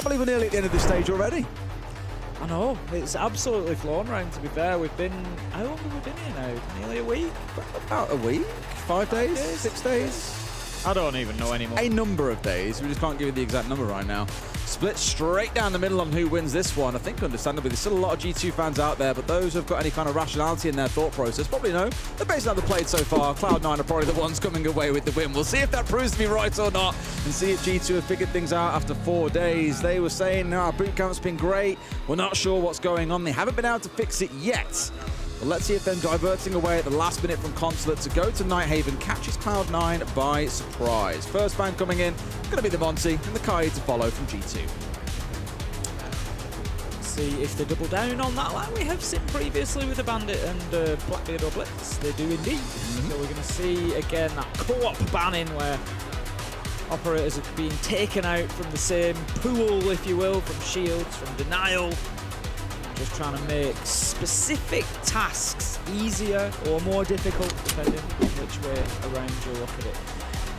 believe we're nearly at the end of this stage already. I know, it's absolutely flown round, to be fair. We've been, how long have we been here now? Nearly a week? About a week? 5 days? 6 days? I don't even know anymore. A number of days. We just can't give you the exact number right now. Split straight down the middle on who wins this one. I think, understandably, there's still a lot of G2 fans out there, but those who've got any kind of rationality in their thought process probably know that based on how they've played so far, Cloud9 are probably the ones coming away with the win. We'll see if that proves to be right or not, and see if G2 have figured things out after 4 days. They were saying, no, our boot camp's been great. We're not sure what's going on. They haven't been able to fix it yet. But let's see if them diverting away at the last minute from Consulate to go to Nighthaven catches Cloud9 by surprise. First ban coming in, going to be the Monty and the Kai to follow from G2. See if they double down on that like we have seen previously with the Bandit and Blackbeard or Blitz. They do indeed. So we're going to see again that co-op banning where operators are being taken out from the same pool, if you will, from shields, from denial. Just trying to make specific tasks easier or more difficult, depending on which way around you look at it.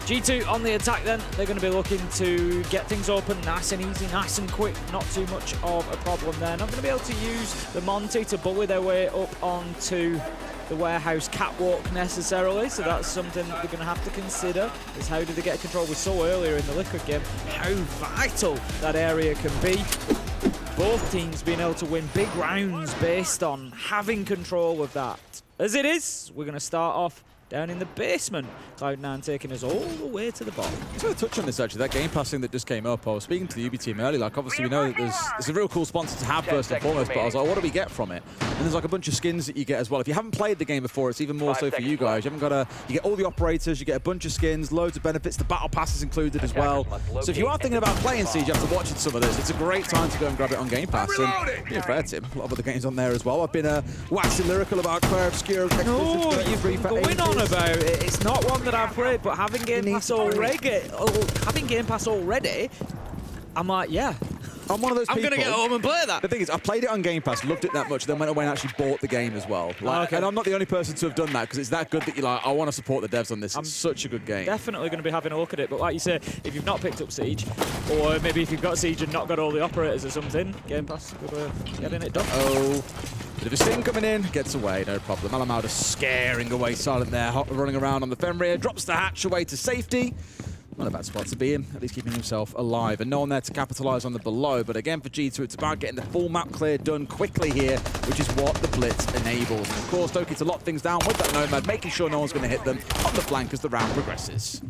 G2 on the attack then, they're going to be looking to get things open nice and easy, nice and quick, not too much of a problem there. Not going to be able to use the Monty to bully their way up onto the warehouse catwalk necessarily, so that's something that they're going to have to consider, is how do they get control. We saw earlier in the Liquid game how vital that area can be. Both teams being able to win big rounds based on having control of that. As it is, we're going to start off down in the basement. Cloud9 taking us all the way to the bottom. I just want to touch on this actually, that Game Pass thing that just came up. I was speaking to the UB team earlier, like obviously we know that there's a real cool sponsor to have first and foremost, but I was like, what do we get from it? And there's like a bunch of skins that you get as well. If you haven't played the game before, it's even more so for you guys. You get all the operators, you get a bunch of skins, loads of benefits, the battle pass is included as well. So if you are thinking about playing Siege after watching some of this, it's a great time to go and grab it on Game Pass. And yeah, fair Tim, a lot of other games on there as well. I've been waxing lyrical about Claire Obscure. No, you've been going on about it. It's not one that I've played, but having Game Pass already, I'm like, yeah. I'm one of those people. I'm going to get home and play that. The thing is, I played it on Game Pass, loved it that much, then went away and actually bought the game as well. Like, and I'm not the only person to have done that, because it's that good that you're like, I want to support the devs on this. It's such a good game. Definitely going to be having a look at it, but like you say, if you've not picked up Siege, or maybe if you've got Siege and not got all the operators or something, Game Pass, getting it done. Oh. Bit of a sting coming in, gets away, no problem. Alamau just scaring away Silent there, running around on the Fenrir, drops the hatch away to safety. Not a bad spot to be in, at least keeping himself alive. And no one there to capitalise on the below, but again for G2, it's about getting the full map clear done quickly here, which is what the Blitz enables. And of course, Doki to lock things down with that Nomad, making sure no one's going to hit them on the flank as the round progresses.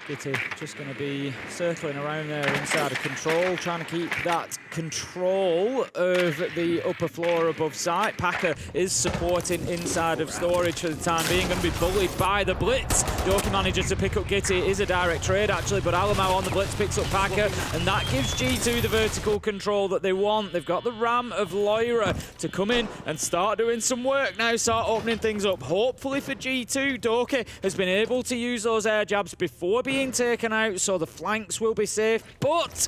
Gitty just going to be circling around there inside of control, trying to keep that control of the upper floor above site. Packer is supporting inside of storage for the time being, going to be bullied by the Blitz. Doki manages to pick up Gitty. It is a direct trade actually, but Alamau on the Blitz picks up Packer, and that gives G2 the vertical control that they want. They've got the Ram of Loira to come in and start doing some work now, start opening things up. Hopefully for G2, Doki has been able to use those air jabs before being taken out, so the flanks will be safe, but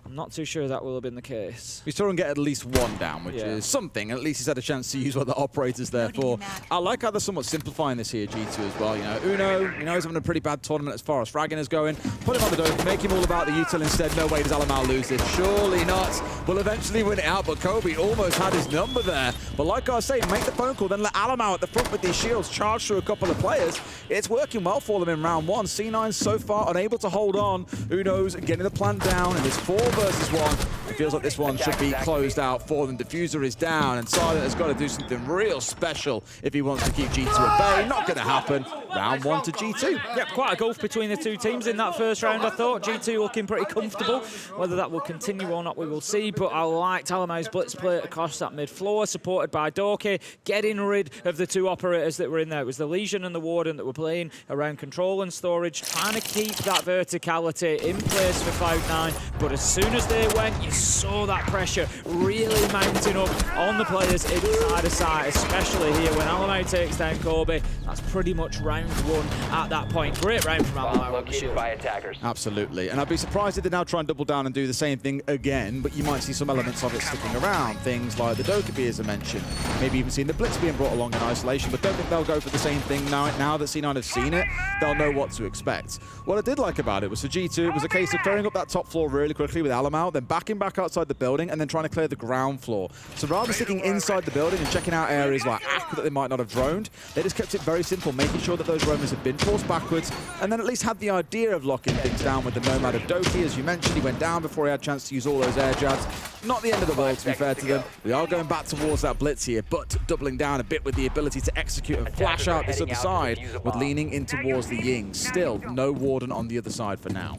I'm not too sure that will have been the case. We saw him get at least one down, which is something. At least he's had a chance to use what the operator's there for. I like how they're somewhat simplifying this here, G2 as well. You know, Uno, he's having a pretty bad tournament as far as fragging is going. Put him on the dope, make him all about the util instead. No way does Alamau lose this. Surely not. We'll eventually win it out, but Kobe almost had his number there. But like I was saying, make the phone call, then let Alamau at the front with these shields charge through a couple of players. It's working well for them in round one. C9 so far unable to hold on. Uno's getting the plant down, and it's 4 versus 1. It feels like this one should be closed out for them. Diffuser is down, and Silent has got to do something real special if he wants to keep G2 at bay. Not going to happen. Round 1 to G2. Yep, quite a gulf between the two teams in that first round, I thought. G2 looking pretty comfortable. Whether that will continue or not, we will see. But I liked Alamau's blitz play across that mid-floor, supported by Doki, getting rid of the 2 operators that were in there. It was the Legion and the Warden that were playing around control and storage, trying to keep that verticality in place for Cloud9. But as soon as they went, you saw that pressure really mounting up on the players inside of site, especially here when Alamau takes down Kobe. That's pretty much round round one at that point. Great round from Analyst. Absolutely, and I'd be surprised if they now try and double down and do the same thing again, but you might see some elements of it sticking around. Things like the Dokkaebi, as I mentioned, maybe even seeing the Blitz being brought along in isolation, but don't think they'll go for the same thing now that C9 have seen it. They'll know what to expect. What I did like about it was for G2, it was a case of clearing up that top floor really quickly with Alamau, then backing back outside the building, and then trying to clear the ground floor. So rather than sticking inside the building and checking out areas like Aqua that they might not have droned, they just kept it very simple, making sure that those roamers had been forced backwards, and then at least had the idea of locking things down with the Nomad of Doki. As you mentioned, he went down before he had a chance to use all those air jabs. Not the end of the world, to be fair to them. We are going back towards that Blitz here, but doubling down a bit with the ability to execute and flash out this other side with leaning in towards the Ying. Still, no Warden on the other side for now.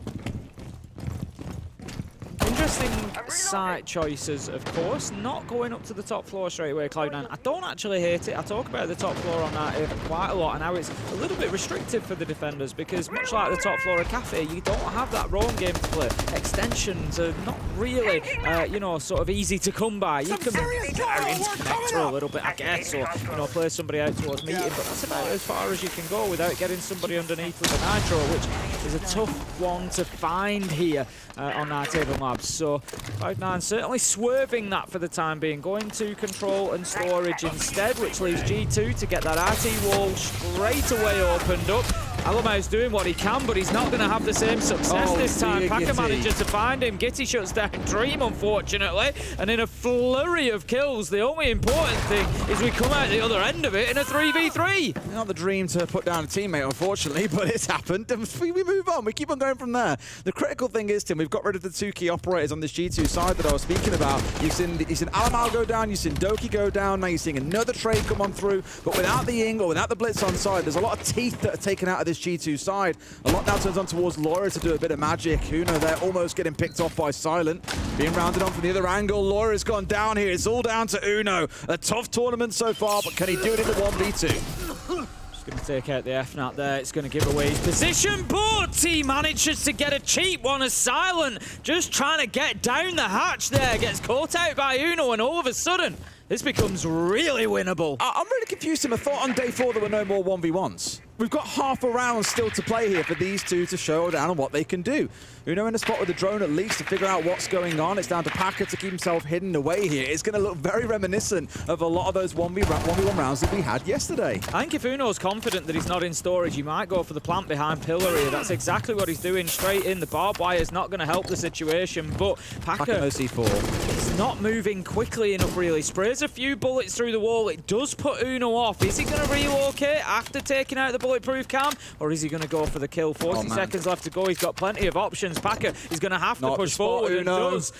Interesting site choices, of course. Not going up to the top floor straight away, Cloud9. I don't actually hate it. I talk about the top floor on that quite a lot, and how it's a little bit restrictive for the defenders, because much like the top floor of Cafe, you don't have that roam game to play. Extensions are not really, you know, sort of easy to come by. You can get into connector a little bit, I guess, or, you know, play somebody out towards meeting, but that's about as far as you can go without getting somebody underneath with a nitro, which is a tough one to find here on our table labs. So Cloud9 certainly swerving that for the time being, going to control and storage instead, which leaves G2 to get that RT wall straight away opened up. Alamau's doing what he can, but he's not going to have the same success this time. Packer manages to find him. Gitty shuts down Dream, unfortunately, and in a flurry of kills, the only important thing is we come out the other end of it in a 3v3. Not the Dream to put down a teammate, unfortunately, but it's happened. We move on. We keep on going from there. The critical thing is, Tim, we've got rid of the two key operators on this G2 side that I was speaking about. You've seen Alamau go down, you've seen Doki go down, now you're seeing another trade come on through, but without the Ying or without the Blitz on side, there's a lot of teeth that are taken out of this G2 side. A lot now turns on towards Laura to do a bit of magic. Uno there almost getting picked off by Silent. Being rounded on from the other angle. Laura's gone down here. It's all down to Uno. A tough tournament so far, but can he do it in the 1v2? Going to take out the FNAT there. It's going to give away his position, but he manages to get a cheap one as Silent, just trying to get down the hatch there, gets caught out by Uno, and all of a sudden, this becomes really winnable. I'm really confused, Tim. I thought on day 4 there were no more 1v1s. We've got half a round still to play here for these two to show down on what they can do. Uno in the spot with the drone at least to figure out what's going on. It's down to Packer to keep himself hidden away here. It's going to look very reminiscent of a lot of those 1v1 rounds that we had yesterday. I think if Uno's confident that he's not in storage, he might go for the plant behind pillar here. That's exactly what he's doing, straight in. The barbed wire is not going to help the situation, but Packer no C4. He's not moving quickly enough, really. Sprays a few bullets through the wall. It does put Uno off. Is he going to relocate after taking out the bulletproof cam, or is he going to go for the kill? 40 seconds left to go. He's got plenty of options. Packer is going to have to push forward, and does.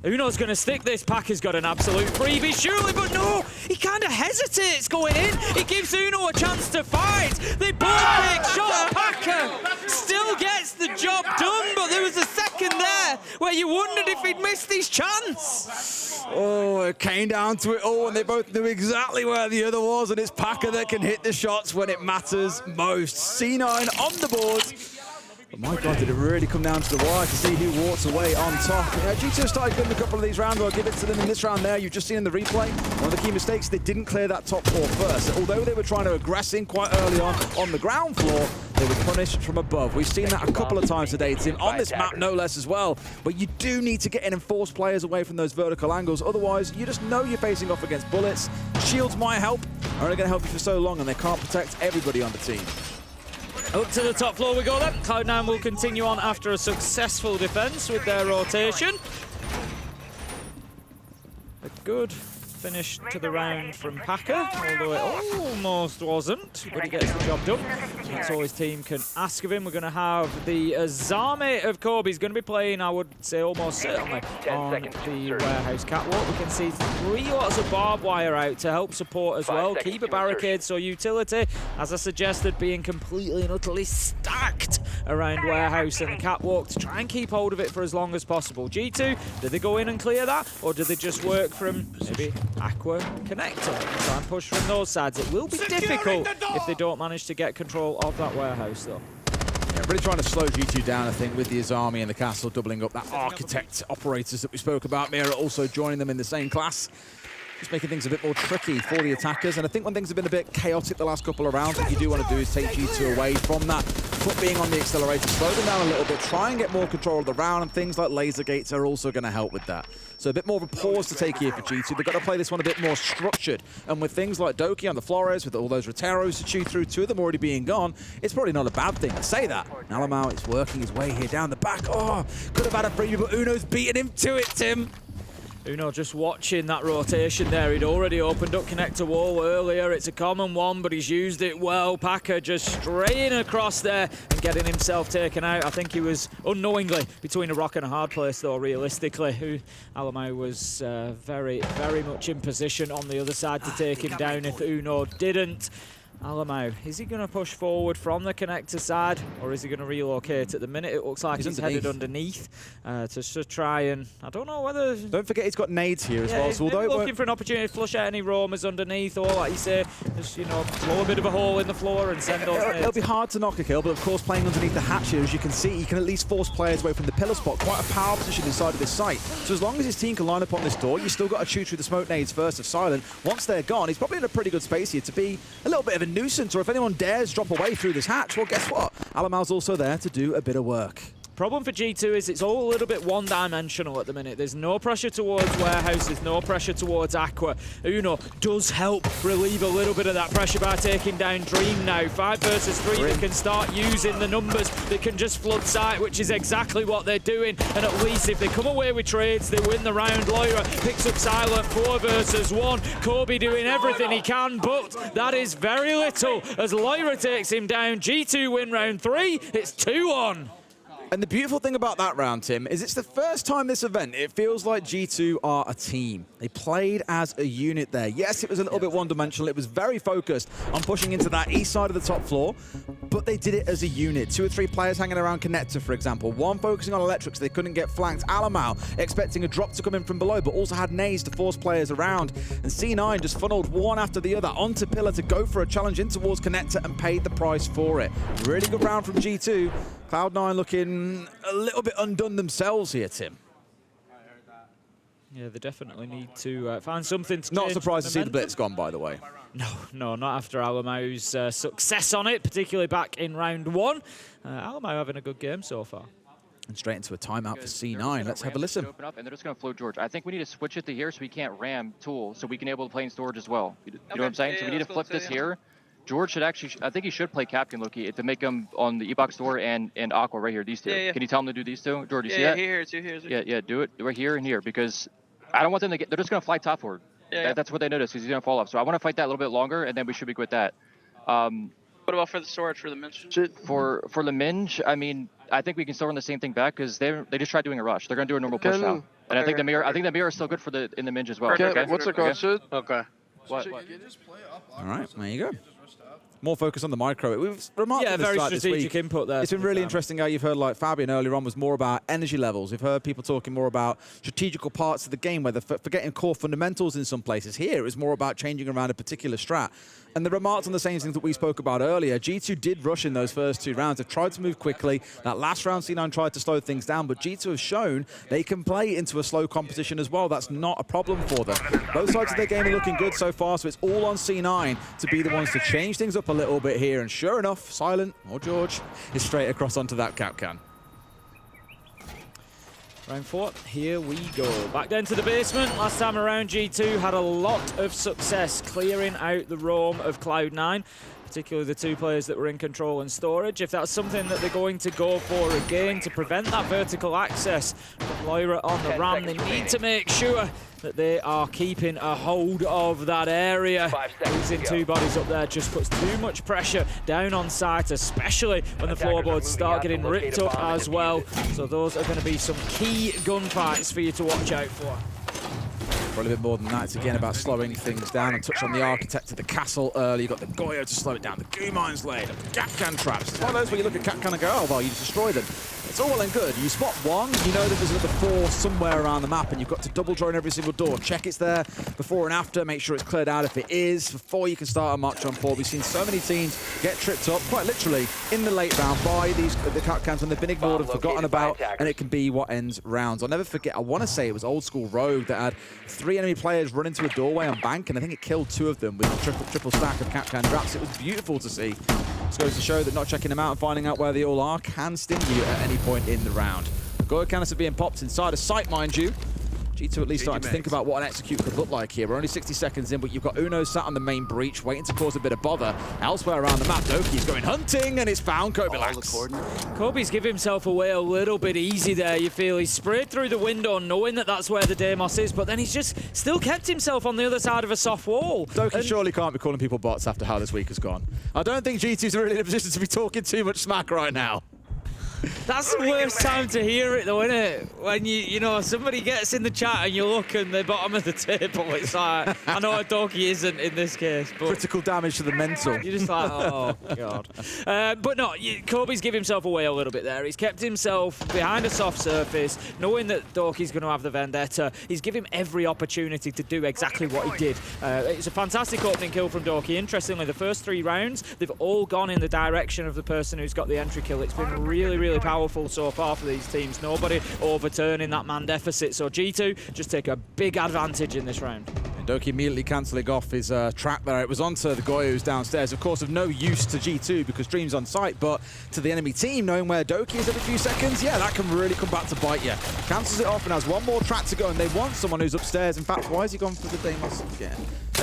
Uno's going to stick this. Packer's got an absolute freebie, surely, but no! He kind of hesitates going in. He gives Uno a chance to fight. They both take shots. Packer still gets the job done, but there was a second there where you wondered if he'd missed his chance. Oh, it came down to it all, and they both knew exactly where the other was, and it's Packer that can hit the shots when it matters most. C9 on the board. But my God, did it really come down to the wire to see who walks away on top. G2 started good in a couple of these rounds. I'll give it to them in this round there. You've just seen in the replay, one of the key mistakes, they didn't clear that top floor first. Although they were trying to aggress in quite early on the ground floor, they were punished from above. We've seen that a couple of times today, Tim, on this map no less as well. But you do need to get in and force players away from those vertical angles. Otherwise, you just know you're facing off against bullets. Shields might help, are only going to help you for so long, and they can't protect everybody on the team. Up to the top floor we go then. Cloud9 will continue on after a successful defense with their rotation. A good finish to the round from Packer, although it almost wasn't, but he gets the job done. That's all his team can ask of him. We're going to have the Azami of Kobe. He's going to be playing, I would say, almost certainly on the warehouse catwalk. We can see 3 lots of barbed wire out to help support as well. Keep a barricade, so utility, as I suggested, being completely and utterly stacked around warehouse and the catwalk to try and keep hold of it for as long as possible. G2, do they go in and clear that, or do they just work from maybe Aqua connector? Try and push from those sides. It will be difficult if they don't manage to get control of that warehouse, though. Yeah, really trying to slow G2 down, I think, with the Azami and the castle doubling up. That architect operators that we spoke about, Mira also joining them in the same class. just making things a bit more tricky for the attackers. And I think when things have been a bit chaotic the last couple of rounds, what you do want to do is take G2 away from that. Foot being on the accelerator, slow them down a little bit, try and get more control of the round, and things like laser gates are also going to help with that. So a bit more of a pause to take here for G2. They've got to play this one a bit more structured. And with things like Doki on the Flores, with all those Roteros to chew through, 2 of them already being gone, it's probably not a bad thing to say that. Alamau is working his way here down the back. Oh, could have had a freebie, but Uno's beating him to it, Tim. Uno just watching that rotation there. He'd already opened up connector wall earlier. It's a common one, but he's used it well. Packer just straying across there and getting himself taken out. I think he was unknowingly between a rock and a hard place, though, realistically. Alamau was very, very much in position on the other side to take him down if Uno didn't. Alamau, is he going to push forward from the connector side, or is he going to relocate? At the minute, it looks like he's headed underneath to try and, I don't know whether... Don't forget he's got nades here as well. So although looking for an opportunity to flush out any roamers underneath, or like you say, just, you know, blow a bit of a hole in the floor and send those nades. It'll be hard to knock a kill, but of course playing underneath the hatch here, as you can see, he can at least force players away from the pillar spot. Quite a power position inside of this site. So as long as his team can line up on this door, you still got to chew through the smoke nades first of Silent. Once they're gone, he's probably in a pretty good space here to be a little bit of a nuisance, or if anyone dares drop away through this hatch, well, guess what? Alamau's also there to do a bit of work. Problem for G2 is it's all a little bit one-dimensional at the minute. There's no pressure towards Warehouse, there's no pressure towards Aqua. Uno does help relieve a little bit of that pressure by taking down Dream now. 5 versus 3, they can start using the numbers. They can just flood site, which is exactly what they're doing. And at least if they come away with trades, they win the round. Lyra picks up Silent, 4 versus 1. Kobe doing everything he can, but that is very little as Lyra takes him down. G2 win round 3, it's 2-1. And the beautiful thing about that round, Tim, is it's the first time this event, it feels like G2 are a team. They played as a unit there. Yes, it was a little bit one-dimensional. It was very focused on pushing into that east side of the top floor, but they did it as a unit. 2 or 3 players hanging around connector, for example. 1 focusing on electrics, so they couldn't get flanked. Alamau expecting a drop to come in from below, but also had nades to force players around. And C9 just funneled one after the other onto pillar to go for a challenge in towards connector and paid the price for it. Really good round from G2. Cloud9 looking a little bit undone themselves here, Tim. Yeah, they definitely need to find something to Not surprised to see the blitz gone, by the way. No, not after Alamau's success on it, particularly back in round 1. Alamau having a good game so far. And straight into a timeout for C9. Let's have a listen. Open up and they're just going to float George. I think we need to switch it to here so we can't ram Tool, so we can able to play in storage as well. You know what I'm saying? So we need to flip this here. George should actually, I think he should play Captain Loki to make him on the E-Box door and Aqua right here, these 2. Can you tell him to do these 2? George, you see that? Here, too. Yeah, do it right here and here, because I don't want them to get, they're just going to fly top forward. That's what they notice, because he's going to fall off. So I want to fight that a little bit longer, and then we should be good with that. What about for the storage for the Minge? For the Minge, I mean, I think we can still run the same thing back, because they just tried doing a rush. They're going to do a normal push now. And I think the mirror is still good for in the Minge as well. Okay. What's it called, Sid? Okay. What? All right, there you go. More focus on the micro. We've remarked Yeah, very strategic input there. It's been really interesting how you've heard, like Fabian earlier on, was more about energy levels. We've heard people talking more about strategical parts of the game, where they're forgetting core fundamentals in some places. Here, it was more about changing around a particular strat. And the remarks on the same things that we spoke about earlier. G2 did rush in those first 2 rounds. They've tried to move quickly. That last round, C9 tried to slow things down, but G2 have shown they can play into a slow competition as well. That's not a problem for them. Both sides of their game are looking good so far, so it's all on C9 to be the ones to change things up a little bit here. And sure enough, Silent, or George, is straight across onto that Capcan. Round 4, here we go. Back down to the basement. Last time around, G2 had a lot of success clearing out the roam of Cloud9, particularly the 2 players that were in control and storage. If that's something that they're going to go for again to prevent that vertical access from Lyra on the RAM, they need to make sure that they are keeping a hold of that area. Losing 2 bodies up there just puts too much pressure down on site, especially when the floorboards start getting ripped up as well. So those are going to be some key gunfights for you to watch out for. For a little bit more than that, it's again about slowing things down and touch on the architect of the castle early. You've got the Goyo to slow it down, the goo mines laid, the Capcan traps. It's one of those where you look at Capcan and go, oh, well, you just destroy them. it's all well and good. You spot one, you know that there's another 4 somewhere around the map, and you've got to double drone every single door. Check it's there before and after, make sure it's cleared out if it is, before you can start a march on 4. We've seen so many teams get tripped up, quite literally, in the late round by the cat cams when they've been ignored and forgotten about, and it can be what ends rounds. I'll never forget, I want to say it was old school Rogue that had 3 enemy players run into a doorway on bank, and I think it killed 2 of them with a triple stack of cat can traps. It was beautiful to see. Just goes to show that not checking them out and finding out where they all are can sting you at any point in the round. Goya canister being popped inside a site, mind you. G2 at least starting to think about what an execute could look like here. We're only 60 seconds in, but you've got Uno sat on the main breach, waiting to cause a bit of bother. Elsewhere around the map, Doki's going hunting, and it's found Kobilax. Kobe's give himself away a little bit easy there, you feel. He's sprayed through the window knowing that that's where the Deimos is, but then he's just still kept himself on the other side of a soft wall. Doki surely can't be calling people bots after how this week has gone. I don't think G2's really in a position to be talking too much smack right now. That's the worst time to hear it, though, isn't it? When you know, somebody gets in the chat and you look and they're bottom of the table. It's like, I know Doki isn't in this case, but critical damage to the mental. You're just like, oh god. But no, Kobe's give himself away a little bit there. He's kept himself behind a soft surface, knowing that Doki's going to have the vendetta. He's given him every opportunity to do exactly what he did. It's a fantastic opening kill from Doki. Interestingly, the first 3 rounds, they've all gone in the direction of the person who's got the entry kill. It's been really, really powerful so far for these teams. Nobody overturning that man deficit. So G2 just take a big advantage in this round. And Doki immediately cancelling off his trap there. It was onto the Goya who's downstairs. Of course, of no use to G2 because Dream's on site, but to the enemy team, knowing where Doki is every few seconds, yeah, that can really come back to bite you. Cancels it off and has one more trap to go, and they want someone who's upstairs. In fact, why has he gone for the Deimos again?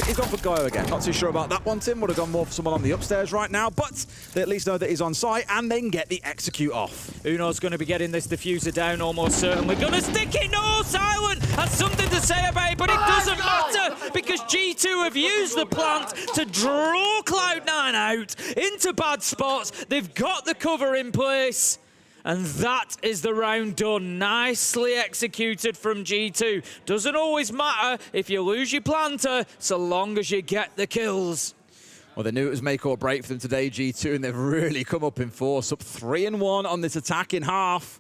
He's gone for Goya again. Not too sure about that one, Tim. Would have gone more for someone on the upstairs right now, but they at least know that he's on site, and they can get the execute off. Uno's going to be getting this diffuser down almost certainly. Going to stick it. No, Silent has something to say about it, but it doesn't matter because G2 have used the plant to draw Cloud9 out into bad spots. They've got the cover in place. And that is the round done. Nicely executed from G2. Doesn't always matter if you lose your planter, so long as you get the kills. Well, they knew it was make or break for them today, G2, and they've really come up in force. Up 3-1 on this attack in half.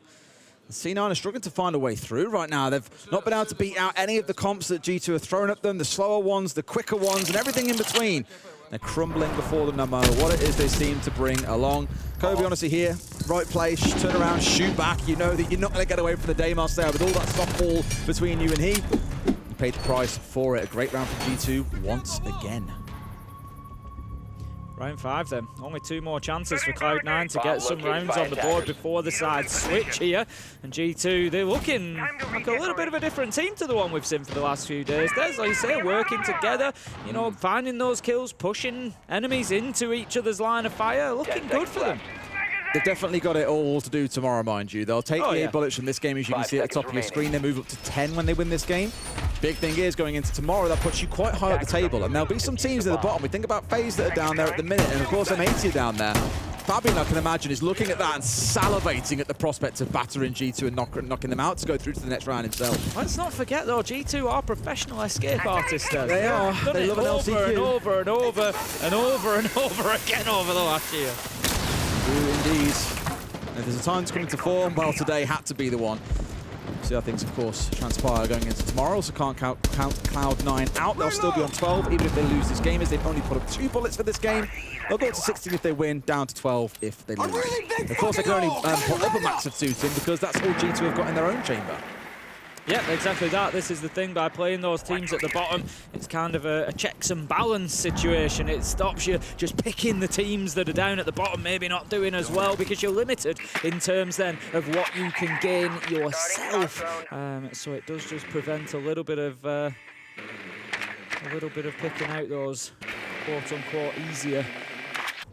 C9 are struggling to find a way through right now. They've not been able to beat out any of the comps that G2 have thrown at them, the slower ones, the quicker ones, and everything in between. They're crumbling before them no matter what it is they seem to bring along. Kobe, honestly, here, right place, turn around, shoot back. You know that you're not going to get away from the Deimos there with all that softball between you and he. You paid the price for it. A great round from G2 once again. Round 5 then. Only 2 more chances for Cloud9 to get some rounds on the board before the side switch here. And G2, they're looking like a little bit of a different team to the one we've seen for the last few days. There's, like you say, working together, you know, finding those kills, pushing enemies into each other's line of fire. Looking good for them. They've definitely got it all to do tomorrow, mind you. They'll take the 8 bullets from this game, as you can see at the top of your screen. They move up to 10 when they win this game. Big thing is, going into tomorrow, that puts you quite high up the table. And there'll be some teams at the bottom. We think about FaZe that are down there at the minute. And, of course, M80 are down there. Fabian, I can imagine, is looking at that and salivating at the prospect of battering G2 and knocking them out to go through to the next round himself. Let's not forget, though, G2 are professional escape artists. They are. They love an LCQ. And over and over and over and over again over the last year. Do indeed. If there's a time to come into form, well, today had to be the one. See how things, of course, transpire going into tomorrow, so can't count Cloud9 out. They'll still be on 12, even if they lose this game, as they've only put up 2 bullets for this game. They'll go up to 16 if they win, down to 12 if they lose. Of course, they can only put up a max of 2, Tim, because that's all G2 have got in their own chamber. Yeah, exactly that. This is the thing, by playing those teams at the bottom, it's kind of a checks and balance situation. It stops you just picking the teams that are down at the bottom, maybe not doing as well, because you're limited in terms then of what you can gain yourself. So it does just prevent a little bit of picking out those quote-unquote easier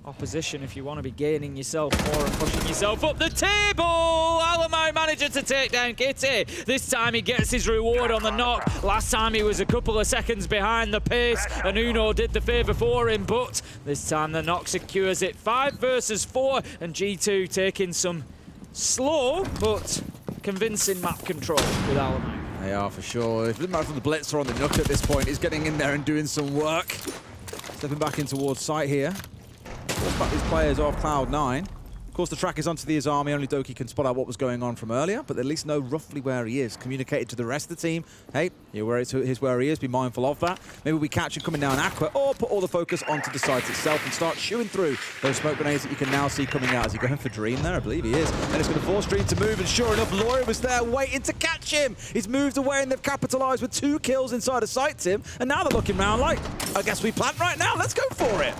opposition if you want to be gaining yourself more and pushing yourself up the table. Alamau manager to take down Kitty. This time he gets his reward on the knock. Last time he was a couple of seconds behind the pace and Uno did the favour for him, but this time the knock secures it. 5 versus 4 and G2 taking some slow but convincing map control with Alamau. They are for sure. It doesn't matter if the blitz or on the nook at this point. He's getting in there and doing some work. Stepping back in towards site here. Force back these players off Cloud9. course, the track is onto his army. Only Doki can spot out what was going on from earlier, but at least know roughly where he is. Communicated to the rest of the team, hey, here's where he is. Be mindful of that. Maybe we catch him coming down Aqua, or put all the focus onto the site itself and start chewing through those smoke grenades that you can now see coming out. Is he going for Dream there? I believe he is. And it's going to force Dream to move, and sure enough, Loira was there waiting to catch him. He's moved away, and they've capitalized with 2 kills inside of sight, Tim. And now they're looking around like, I guess we plant right now. Let's go for it.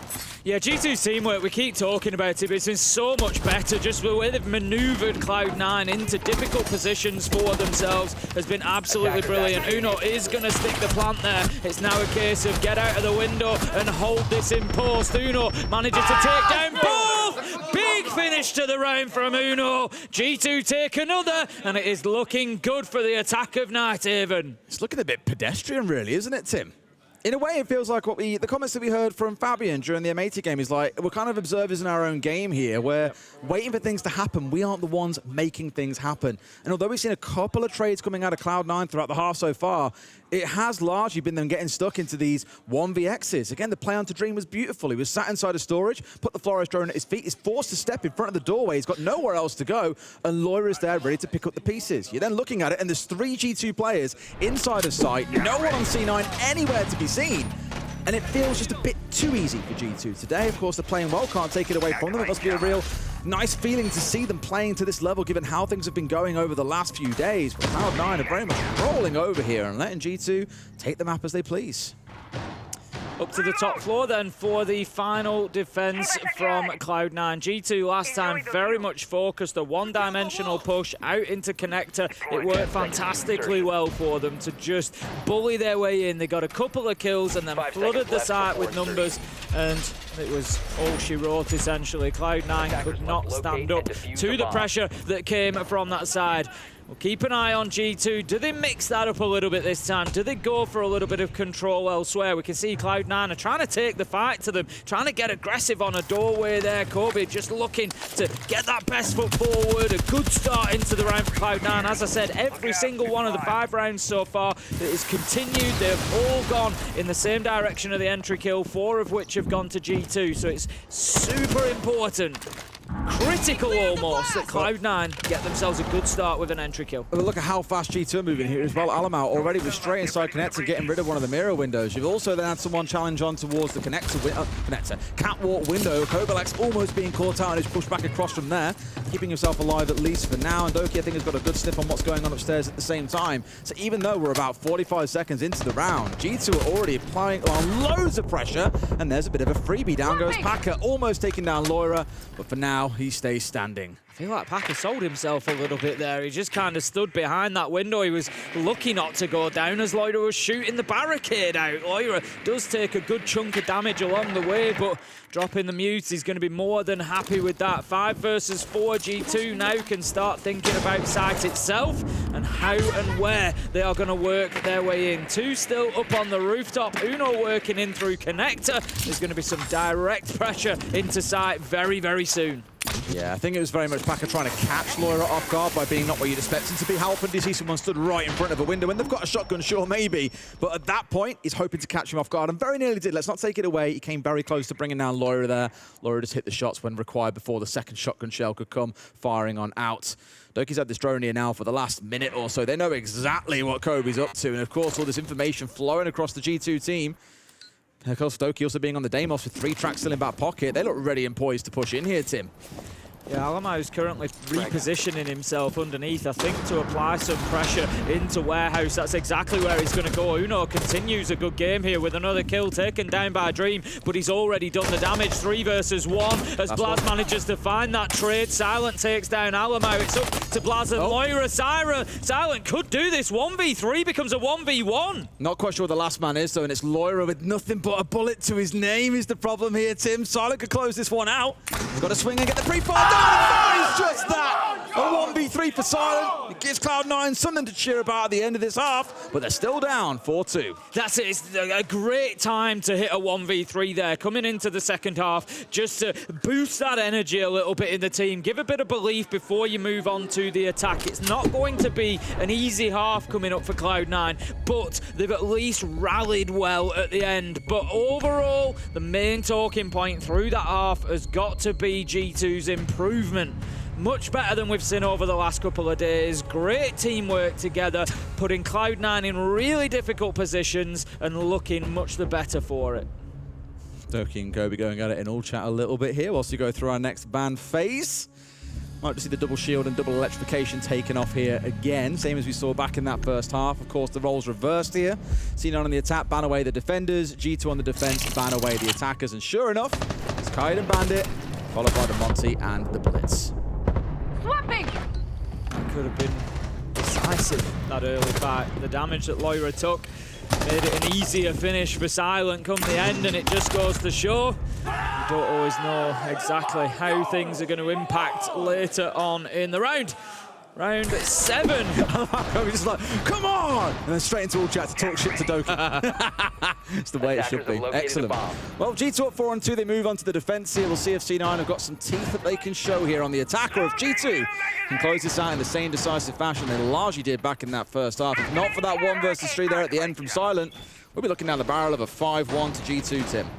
Yeah, G2's teamwork, we keep talking about it, but it's been so much better. Just the way they've maneuvered Cloud9 into difficult positions for themselves has been absolutely brilliant. Uno is going to stick the plant there. It's now a case of get out of the window and hold this in post. Uno manages to take down both! Big finish to the round from Uno. G2 take another, and it is looking good for the attack of Nighthaven. It's looking a bit pedestrian, really, isn't it, Tim? In a way, it feels like the comments that we heard from Fabian during the M80 game is like, we're kind of observers in our own game here. We're waiting for things to happen. We aren't the ones making things happen. And although we've seen a couple of trades coming out of Cloud9 throughout the half so far, it has largely been them getting stuck into these 1vx's. Again, the play onto Dream was beautiful. He was sat inside of storage, put the Flores drone at his feet. He's forced to step in front of the doorway. He's got nowhere else to go. And Loira's there ready to pick up the pieces. You're then looking at it, and there's 3 G2 players inside of sight. No one on C9 anywhere to be seen. And it feels just a bit too easy for G2 today. Of course, they're playing well, can't take it away from them. It must be a real nice feeling to see them playing to this level, given how things have been going over the last few days. But Cloud9 are very much rolling over here and letting G2 take the map as they please. Up to the top floor then for the final defense from Cloud9. G2 last time very much focused, a one-dimensional push out into connector. It worked fantastically well for them to just bully their way in. They got a couple of kills and then flooded the site with numbers, and it was all she wrote essentially. Cloud9 could not stand up to the pressure that came from that side. We'll keep an eye on G2. Do they mix that up a little bit this time? Do they go for a little bit of control elsewhere? We can see Cloud9 are trying to take the fight to them, trying to get aggressive on a doorway there. Kobe just looking to get that best foot forward. A good start into the round for Cloud9. As I said, every single one of the 5 rounds so far that has continued, they've all gone in the same direction of the entry kill, 4 of which have gone to G2. So it's super important, critical almost, that Cloud9 get themselves a good start with an entry kill. Well, look at how fast G2 are moving here as well. Alamau already was straight inside connector, getting rid of one of the mirror windows. You've also then had someone challenge on towards the catwalk window. Kobelak's almost being caught out and is pushed back across from there, keeping himself alive at least for now. And Doki, I think, has got a good sniff on what's going on upstairs at the same time. So even though we're about 45 seconds into the round, G2 are already applying on loads of pressure, and there's a bit of a freebie. Down goes Packer, almost taking down Loira, but for now, he stays standing. I feel like Packer sold himself a little bit there. He just kind of stood behind that window. He was lucky not to go down as Loira was shooting the barricade out. Loira does take a good chunk of damage along the way, but dropping the mutes, he's going to be more than happy with that. 5 versus 4, G2 now can start thinking about site itself and how and where they are going to work their way in. 2 still up on the rooftop. Uno working in through connector. There's going to be some direct pressure into site very, very soon. Yeah, I think it was very much Packer trying to catch Loira off guard by being not where you'd expect him to be. How often do you see someone stood right in front of a window and they've got a shotgun? Sure, maybe. But at that point, he's hoping to catch him off guard and very nearly did. Let's not take it away. He came very close to bringing down Loira there. Loira just hit the shots when required before the second shotgun shell could come firing on out. Doki's had this drone here now for the last minute or so. They know exactly what Kobe's up to. And of course, all this information flowing across the G2 team. And of course, Doki also being on the Deimos with 3 tracks still in back pocket. They look ready and poised to push in here, Tim. Yeah, Alamau's currently repositioning himself underneath, I think, to apply some pressure into Warehouse. That's exactly where he's going to go. Uno continues a good game here with another kill taken down by Dream, but he's already done the damage. 3 versus 1 as Blaz manages to find that trade. Silent takes down Alamau. It's up to Blaz and Loira. Silent could do this. 1v3 becomes a 1v1. Not quite sure what the last man is, though, and it's Loira with nothing but a bullet to his name is the problem here, Tim. Silent could close this one out. He's got to swing and get the pre-fire down. Finds just that. 1v3 for Silent. It gives Cloud9 something to cheer about at the end of this half, but they're still down 4-2. That's it. It's a great time to hit a 1v3 there, coming into the second half, just to boost that energy a little bit in the team, give a bit of belief before you move on to the attack. It's not going to be an easy half coming up for Cloud9, but they've at least rallied well at the end. But overall, the main talking point through that half has got to be G2's improvement. Much better than we've seen over the last couple of days. Great teamwork together, putting Cloud9 in really difficult positions and looking much the better for it. Doki and Kobe going at it in all chat a little bit here whilst we go through our next ban phase. Might just see the double shield and double electrification taken off here again, same as we saw back in that first half. Of course, the roles reversed here. C9 on the attack, ban away the defenders. G2 on the defense, ban away the attackers. And sure enough, it's Kaid and Bandit, followed by the Monty and the Blitz. Swapping! That could have been decisive, that early fight. The damage that Loira took made it an easier finish for Silent come the end, and it just goes to show you don't always know exactly how things are going to impact later on in the round. Round 7. I'm just like, come on! And then straight into all chat to talk shit to Doki. It's the way it should be. Excellent. Well, G2 up 4-2. They move on to the defense here. We'll see if C9 have got some teeth that they can show here on the attack, or if G2 can close this out in the same decisive fashion they largely did back in that first half. If not for that 1 versus 3 there at the end from Silent, we'll be looking down the barrel of a 5-1 to G2, Tim.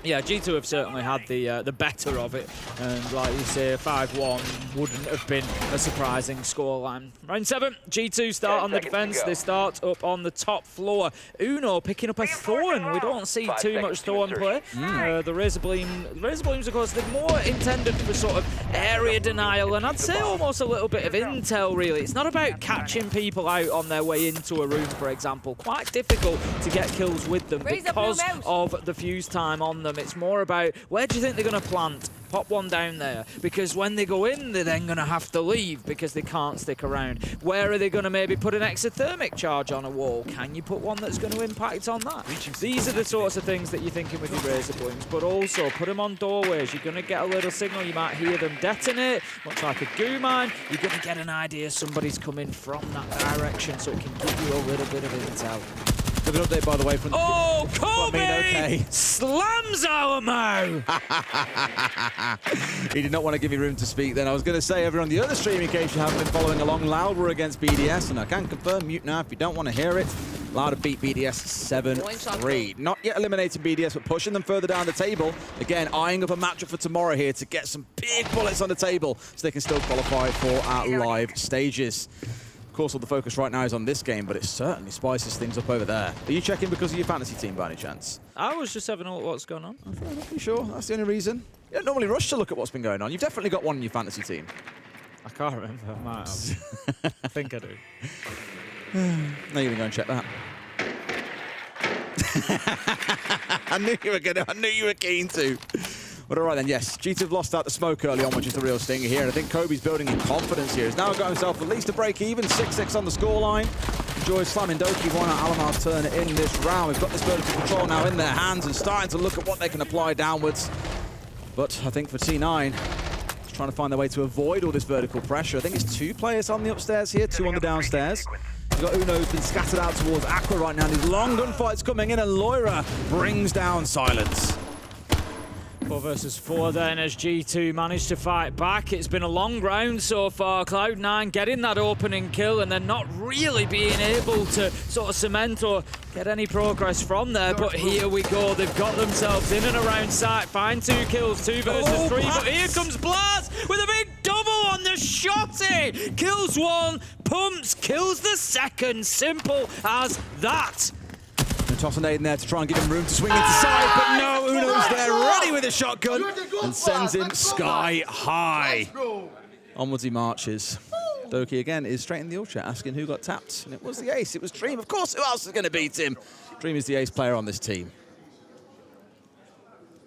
Yeah, G2 have certainly had the better of it, and like you say, 5-1 wouldn't have been a surprising scoreline. Round 7, G2 start on the defense. They start up on the top floor. Uno picking up a Thorn. We don't see too much Thorn play. The Razor Bleams, of course, they're more intended for sort of area denial, and I'd say almost a little bit of intel, really. It's not about catching people out on their way into a room, for example. Quite difficult to get kills with them because of the fuse time on them. It's more about, where do you think they're going to plant? Pop one down there, because when they go in, they're then going to have to leave because they can't stick around. Where are they going to maybe put an exothermic charge on a wall? Can you put one that's going to impact on that? These are the sorts of things that you're thinking with your Razor Blooms, but also put them on doorways. You're going to get a little signal. You might hear them detonate, much like a goo mine. You're going to get an idea somebody's coming from that direction, so it can give you a little bit of intel. Give an update, by the way, from the... Oh, Kobe okay. slams Alamo! He did not want to give me room to speak then. I was going to say, over on the other stream, in case you haven't been following along, Loud were against BDS, and I can confirm, mute now if you don't want to hear it. Loud beat BDS 7-3. Not yet eliminating BDS, but pushing them further down the table. Again, eyeing up a matchup for tomorrow here to get some big bullets on the table so they can still qualify for our live stages. Of course, all the focus right now is on this game, but it certainly spices things up over there. Are you checking because of your fantasy team by any chance? I was just having a look at what's going on. Oh, fair enough, you sure? That's the only reason? You don't normally rush to look at what's been going on. You've definitely got one in your fantasy team. I can't remember. I might have. I think I do. Now you're going to go and check that. I knew you were keen to. But all right then, yes, G2 have lost out the smoke early on, which is the real stinger here. And I think Kobe's building in confidence here. He's now got himself at least a break even, 6-6 on the scoreline. Enjoys slamming Doki, one out Alamar's turn in this round. We've got this vertical control now in their hands and starting to look at what they can apply downwards. But I think for T9, just trying to find their way to avoid all this vertical pressure. I think it's 2 players on the upstairs here, 2 on the downstairs. You've got Uno who's been scattered out towards Aqua right now. These long gunfights coming in, and Loira brings down Silence. 4 versus 4 then as G2 managed to fight back. It's been a long round so far. Cloud9 getting that opening kill and then not really being able to sort of cement or get any progress from there. But here we go. They've got themselves in and around site. Find 2 kills, 2 versus 3. But here comes Blaz with a big double on the shotty. Kills 1, pumps, kills the second. Simple as that. Toss a nade in there to try and give him room to swing into side, but no, Uno's there ready with a shotgun and sends him sky high. Onwards he marches. Doki again is straight in the all chat asking who got tapped, and it was the ace, it was Dream. Of course, who else is going to beat him? Dream is the ace player on this team.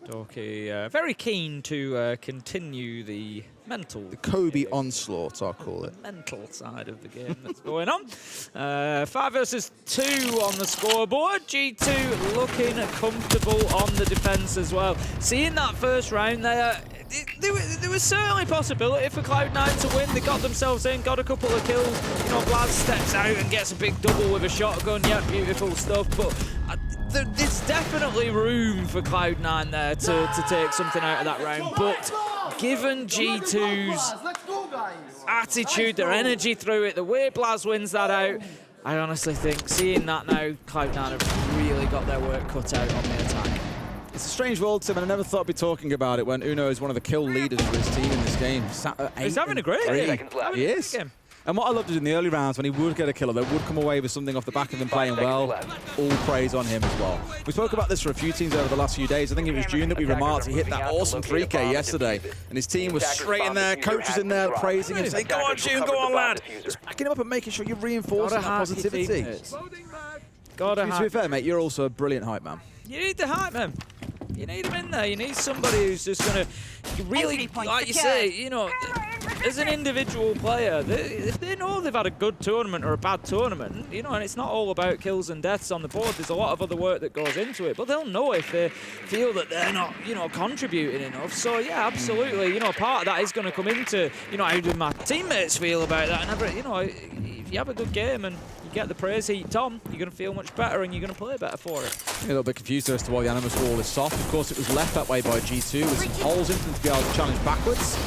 Doki very keen to continue the Kobe onslaught, I'll call it. Mental side of the game that's going on. 5 versus 2 on the scoreboard. G2 looking comfortable on the defense as well. Seeing that first round there, there was certainly possibility for Cloud9 to win. They got themselves in, got a couple of kills. You know, Blaz steps out and gets a big double with a shotgun. Yeah, beautiful stuff. But there's definitely room for Cloud9 there to take something out of that round. But given G2's attitude, their energy through it, the way Blaz wins that out, I honestly think, seeing that now, Cloud9 have really got their work cut out on the attack. It's a strange world, Tim, and I never thought I'd be talking about it when Uno is one of the kill leaders for his team in this game. He's having a great game. He is. And what I loved is in the early rounds, when he would get a kill, they would come away with something off the back of him playing well. All praise on him as well. We spoke about this for a few teams over the last few days. I think it was June that we remarked he hit that awesome 3K yesterday, and his team was straight in there, coaches in there praising him, saying, "Go on, June, go on, lad." Just backing him up and making sure you're reinforcing that positivity. Gotta to be fair, mate, you're also a brilliant hype man. You need the hype man. You need him in there. You need somebody who's just going to really, like you say, you know, as an individual player, if they know they've had a good tournament or a bad tournament, you know, and it's not all about kills and deaths on the board, there's a lot of other work that goes into it, but they'll know if they feel that they're not, you know, contributing enough. So, yeah, absolutely, you know, part of that is going to come into, you know, how do my teammates feel about that? And, you know, if you have a good game and you get the praise heat, Tom, you're going to feel much better and you're going to play better for it. A little bit confused as to why the Animus wall is soft. Of course, it was left that way by G2 with some holes in them to be able to challenge backwards.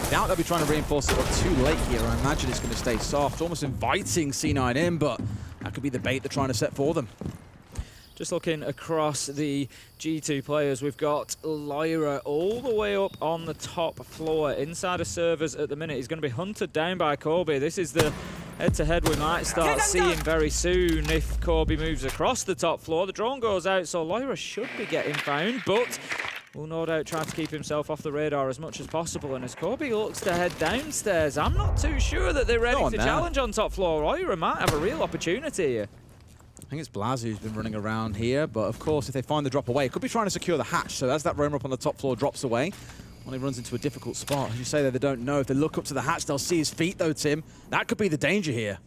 Doubt they'll be trying to reinforce it up too late here. I imagine it's going to stay soft, almost inviting C9 in, but that could be the bait they're trying to set for them. Just looking across the G2 players, we've got Lyra all the way up on the top floor. Inside of servers at the minute, he's going to be hunted down by Corby. This is the head-to-head we might start seeing very soon if Corby moves across the top floor. The drone goes out, so Lyra should be getting found, but will no doubt try to keep himself off the radar as much as possible. And as Corby looks to head downstairs, I'm not too sure that they're ready to challenge on top floor. Lyra might have a real opportunity here. I think it's Blaz who's been running around here, but of course, if they find the drop away, it could be trying to secure the hatch. So as that roamer up on the top floor drops away, well, he runs into a difficult spot. As you say there, they don't know. If they look up to the hatch, they'll see his feet, though, Tim. That could be the danger here.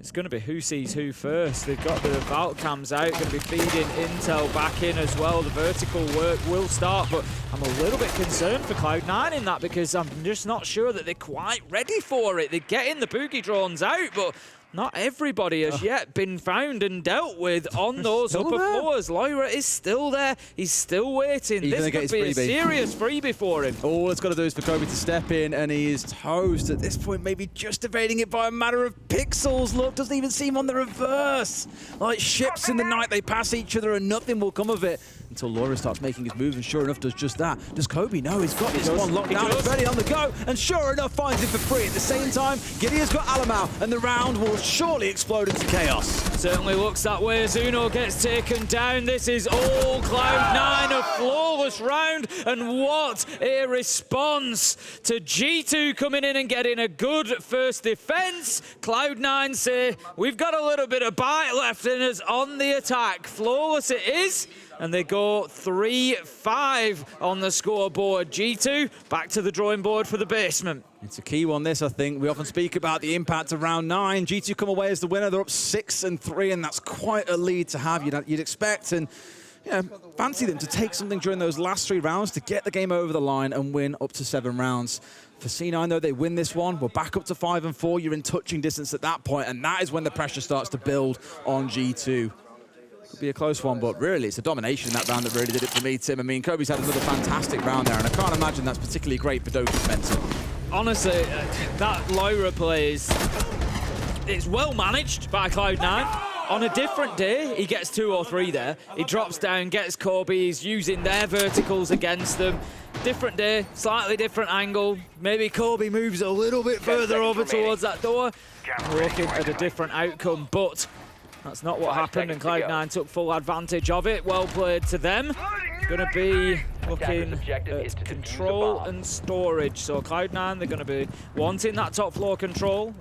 It's going to be who sees who first. They've got the vault cams out, going to be feeding intel back in as well. The vertical work will start, but I'm a little bit concerned for Cloud9 in that because I'm just not sure that they're quite ready for it. They're getting the boogie drones out, but not everybody has yet been found and dealt with on those upper floors. Lyra is still there. He's still waiting. This could be a serious freebie for him. All it's got to do is for Kobe to step in, and he is toast. At this point, maybe just evading it by a matter of pixels. Look, doesn't even seem on the reverse. Like ships in the night, they pass each other and nothing will come of it until Lyra starts making his move, and sure enough does just that. Does Kobe know he's got this one locked down? He's ready on the go, and sure enough finds it for free. At the same time, Gideon's got Alamau, and the round will surely explode into chaos. Certainly looks that way as Uno gets taken down. This is all Cloud9, a flawless round, and what a response to G2 coming in and getting a good first defense. Cloud9 say, we've got a little bit of bite left in us on the attack. Flawless it is, and they go 3-5 on the scoreboard. G2 back to the drawing board for the basement. It's a key one, this, I think. We often speak about the impact of round 9. G2 come away as the winner. They're up 6-3, and that's quite a lead to have. You'd expect and fancy them to take something during those last 3 rounds to get the game over the line and win up to 7 rounds. For C9, though, they win this one. We're back up to 5-4. You're in touching distance at that point, and that is when the pressure starts to build on G2. Could be a close one, but really it's the domination in that round that really did it for me, Tim. I mean, Kobe's had another fantastic round there, and I can't imagine that's particularly great for Doki's mental. Honestly, that Lyra play it's well managed by Cloud9. On a different day, he gets 2 or 3 there. He drops down, gets Kobe, he's using their verticals against them. Different day, slightly different angle. Maybe Kobe moves a little bit further over towards that door. We're looking at a different outcome, but that's not what happened, and Cloud9 took full advantage of it. Well played to them. Going to be looking at control and storage. So Cloud9, they're going to be wanting that top floor control.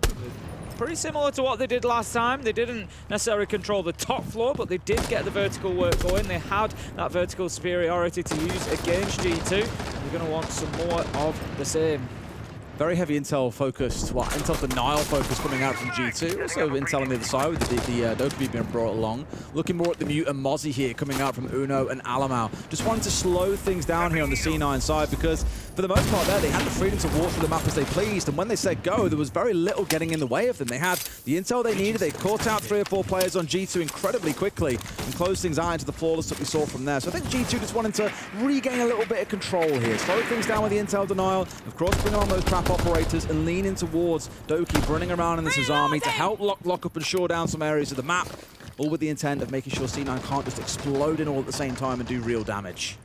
Pretty similar to what they did last time. They didn't necessarily control the top floor, but they did get the vertical work going. They had that vertical superiority to use against G2. They're going to want some more of the same. very heavy Intel focused, well, Intel denial focus coming out from G2. Also Intel on the other side with the Dokkaebi being brought along. Looking more at the Mute and Mozzie here coming out from Uno and Alamau. Just wanting to slow things down here on the C9 side because for the most part there, they had the freedom to walk through the map as they pleased. And when they said go, there was very little getting in the way of them. They had the Intel they needed. They caught out 3 or 4 players on G2 incredibly quickly and closed things out into the flawless that we saw from there. So I think G2 just wanted to regain a little bit of control here. Slow things down with the Intel denial. Of course, bring along those trap operators and lean in towards Doki, running around in this as army to help lock up and shore down some areas of the map, all with the intent of making sure C9 can't just explode in all at the same time and do real damage.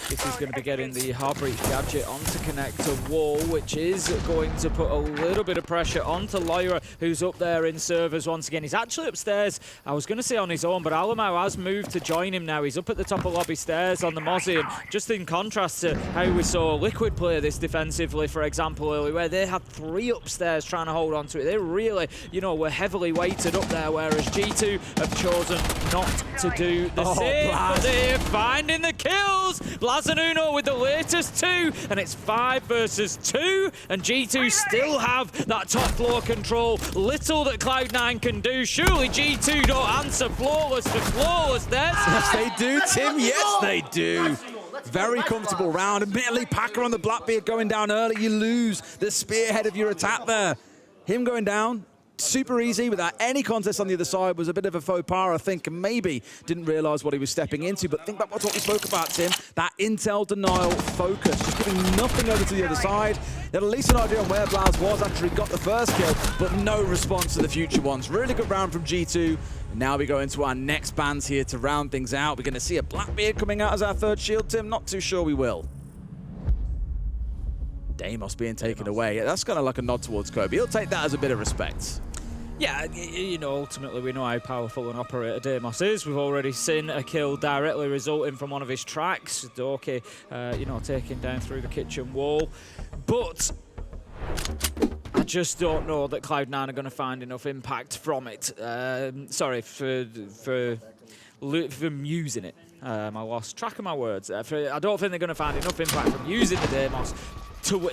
This is going to be getting the Heartbreak gadget onto connector wall, which is going to put a little bit of pressure onto Lyra, who's up there in servers once again. He's actually upstairs, I was going to say on his own, but Alamau has moved to join him now. He's up at the top of lobby stairs on the Mozzie, and just in contrast to how we saw Liquid play this defensively, for example, earlier, where they had 3 upstairs trying to hold on to it. They really, you know, were heavily weighted up there, whereas G2 have chosen not to do the same. But they're finding the kills. Blaz and Uno with the latest 2, and it's 5 versus 2, and G2 still have that top floor control. Little that Cloud9 can do. Surely G2 don't answer flawless to flawless. Yes, they do, Tim. Yes, they do. Very comfortable round. Admittedly, Packer on the Blackbeard going down early. You lose the spearhead of your attack there. Him going down, super easy without any contest on the other side, was a bit of a faux pas, I think, and maybe didn't realise what he was stepping into. But think about what we spoke about, Tim. That Intel denial focus, just giving nothing over to the other side. They had at least an idea on where Blaz was after he got the first kill, but no response to the future ones. Really good round from G2. Now we go into our next bans here to round things out. We're going to see a Blackbeard coming out as our 3rd shield, Tim. Not too sure we will. Deimos being taken away. Yeah, that's kind of like a nod towards Kobe. He'll take that as a bit of respect. Yeah, you know, ultimately we know how powerful an operator Deimos is. We've already seen a kill directly resulting from one of his tracks. Doki, you know, taken down through the kitchen wall. But I just don't know that Cloud9 are going to find enough impact from it. Sorry, from using it. I lost track of my words there. I don't think they're going to find enough impact from using the Deimos.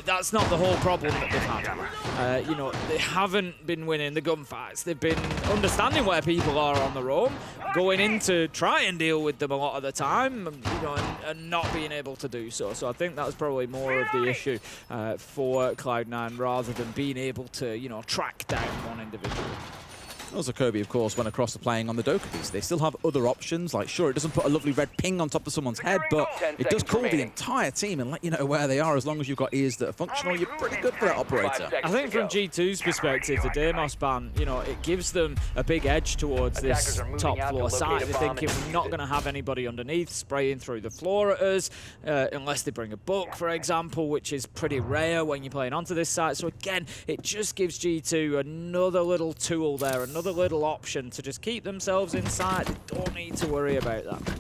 That's not the whole problem that they've had. You know, they haven't been winning the gunfights. They've been understanding where people are on their own, going in to try and deal with them a lot of the time, you know, and not being able to do so. So I think that was probably more of the issue for Cloud9 rather than being able to, you know, track down one individual. Also, Kobe, of course, went across to playing on the Dokkaebis. They still have other options. Like, sure, it doesn't put a lovely red ping on top of someone's head, but it does call the entire team and let you know where they are. As long as you've got ears that are functional, you're pretty good for that operator. I think from G2's perspective, the Deimos ban, you know, it gives them a big edge towards this top floor side. They're thinking we're not going to have anybody underneath spraying through the floor at us, unless they bring a book, for example, which is pretty rare when you're playing onto this site. So again, it just gives G2 another little tool there, another little option to just keep themselves inside. They don't need to worry about that.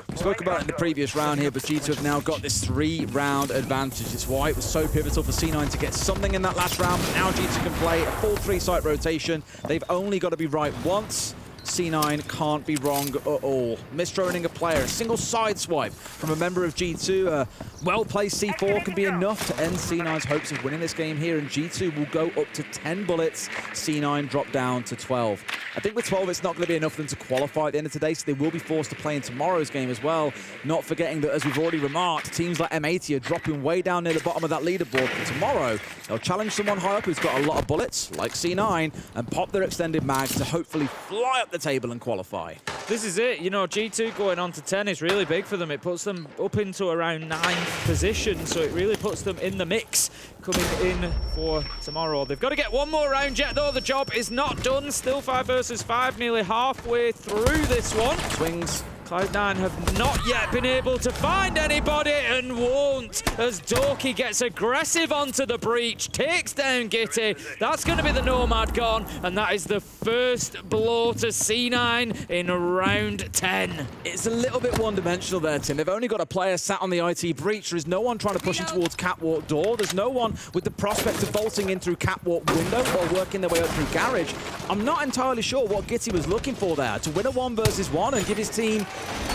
We spoke about it in the previous round here, but G2 have now got this 3-round advantage. It's why it was so pivotal for C9 to get something in that last round. But now G2 can play a full 3-site rotation. They've only got to be right once. C9 can't be wrong at all. Misdroning a player, a single side swipe from a member of G2. Well-placed C4 can be enough to end C9's hopes of winning this game here, and G2 will go up to 10 bullets. C9 drop down to 12. I think with 12, it's not going to be enough for them to qualify at the end of today, so they will be forced to play in tomorrow's game as well. Not forgetting that, as we've already remarked, teams like M80 are dropping way down near the bottom of that leaderboard. For tomorrow, they'll challenge someone high up who's got a lot of bullets, like C9, and pop their extended mag to hopefully fly up the table and qualify. This is it. You know, G2 going on to 10 is really big for them. It puts them up into around 9th position, so it really puts them in the mix coming in for tomorrow. They've got to get one more round yet, though. The job is not done. Still 5 versus 5, nearly halfway through this one. Swings. Cloud9 have not yet been able to find anybody and won't, as Doki gets aggressive onto the breach, takes down Gitty. That's going to be the Nomad gone, and that is the first blow to C9 in round 10. It's a little bit one-dimensional there, Tim. They've only got a player sat on the IT breach. There is no one trying to push in towards catwalk door. There's no one with the prospect of bolting in through catwalk window or working their way up through garage. I'm not entirely sure what Gitty was looking for there, to win a 1 versus 1 and give his team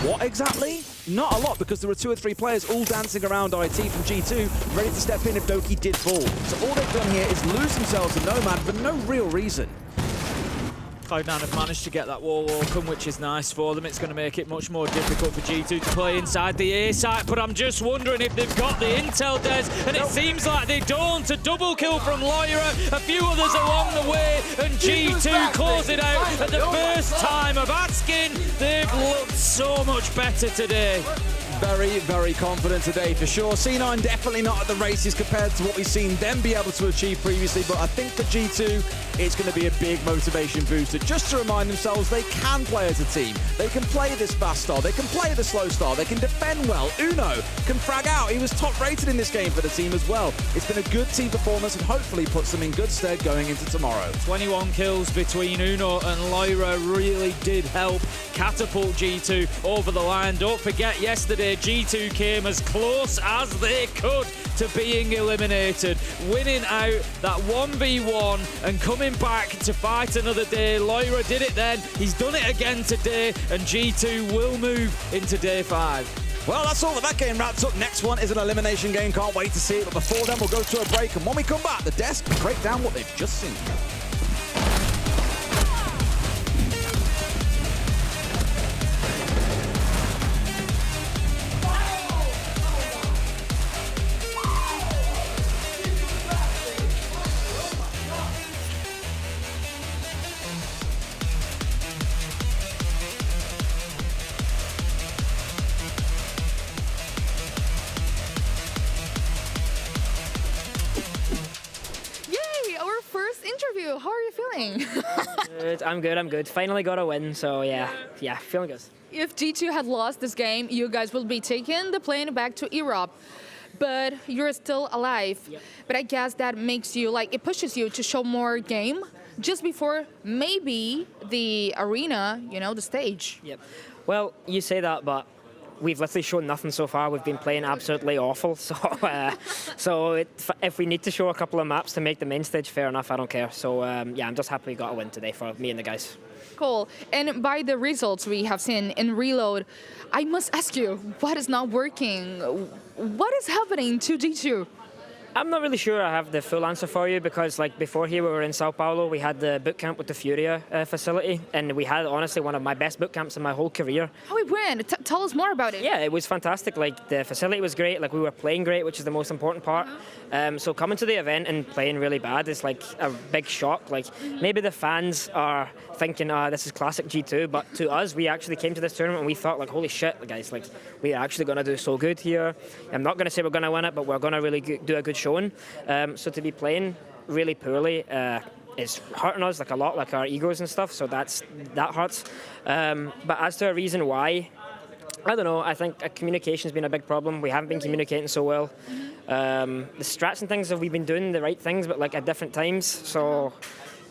What exactly? Not a lot, because there were 2 or 3 players all dancing around IT from G2, ready to step in if Doki did fall. So all they've done here is lose themselves a Nomad for no real reason. Cloud9 have managed to get that wall walk, which is nice for them. It's going to make it much more difficult for G2 to play inside the A site, but I'm just wondering if they've got the intel, Des, and it seems like they don't. A double kill from Lyra, a few others along the way, and G2 close it out at the first time of asking. They've looked so much better today. Very, very confident today for sure. C9 definitely not at the races compared to what we've seen them be able to achieve previously, but I think for G2, it's going to be a big motivation booster just to remind themselves they can play as a team. They can play this fast style, they can play the slow style, they can defend well. Uno can frag out. He was top rated in this game for the team as well. It's been a good team performance and hopefully puts them in good stead going into tomorrow. 21 kills between Uno and Lyra really did help catapult G2 over the line. Don't forget, yesterday G2 came as close as they could to being eliminated, winning out that 1v1 and coming back to fight another day. Lyra did it then, he's done it again today, and G2 will move into day 5. Well, that's all that game wraps up. Next one is an elimination game. Can't wait to see it. But before then, we'll go to a break. And when we come back, the desk will break down what they've just seen. How are you feeling? Good, I'm good. Finally got a win, so yeah, feeling good. If G2 had lost this game, you guys will be taking the plane back to Europe. But you're still alive. Yep. But I guess that makes you, it pushes you to show more game just before maybe the arena, the stage. Yep. Well, you say that, but we've literally shown nothing so far. We've been playing absolutely awful. So, if we need to show a couple of maps to make the main stage, fair enough. I don't care. So yeah, I'm just happy we got a win today for me and the guys. Cool. And by the results we have seen in Reload, I must ask you, what is not working? What is happening to G2? I'm not really sure I have the full answer for you because before here we were in Sao Paulo, we had the boot camp with the Furia facility, and we had honestly one of my best boot camps in my whole career. How we win? Tell us more about it. Yeah, it was fantastic. The facility was great. We were playing great, which is the most important part. So coming to the event and playing really bad is a big shock. Maybe the fans are thinking, this is classic G2, but to us, we actually came to this tournament and we thought, holy shit, guys, we're actually going to do so good here. I'm not going to say we're going to win it, but we're going to really do a good showing. So to be playing really poorly is hurting us a lot, our egos and stuff. So that hurts. But as to a reason why, I don't know. I think communication's been a big problem. We haven't been communicating so well. The strats and things, we've been doing the right things, but at different times. So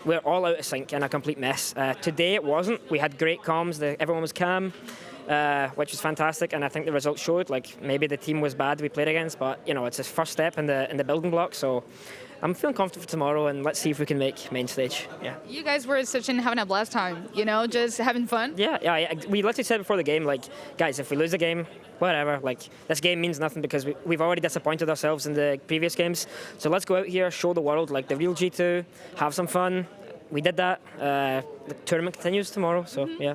we're all out of sync and a complete mess. Today it wasn't. We had great comms. Everyone was calm, which was fantastic. And I think the results showed. Maybe the team was bad we played against, but it's his first step in the building block. So I'm feeling confident for tomorrow, and let's see if we can make main stage. Yeah. You guys were having a blast time, just having fun. Yeah. We literally said before the game, guys, if we lose the game, whatever. This game means nothing because we've already disappointed ourselves in the previous games. So let's go out here, show the world the real G2, have some fun. We did that. The tournament continues tomorrow. So yeah.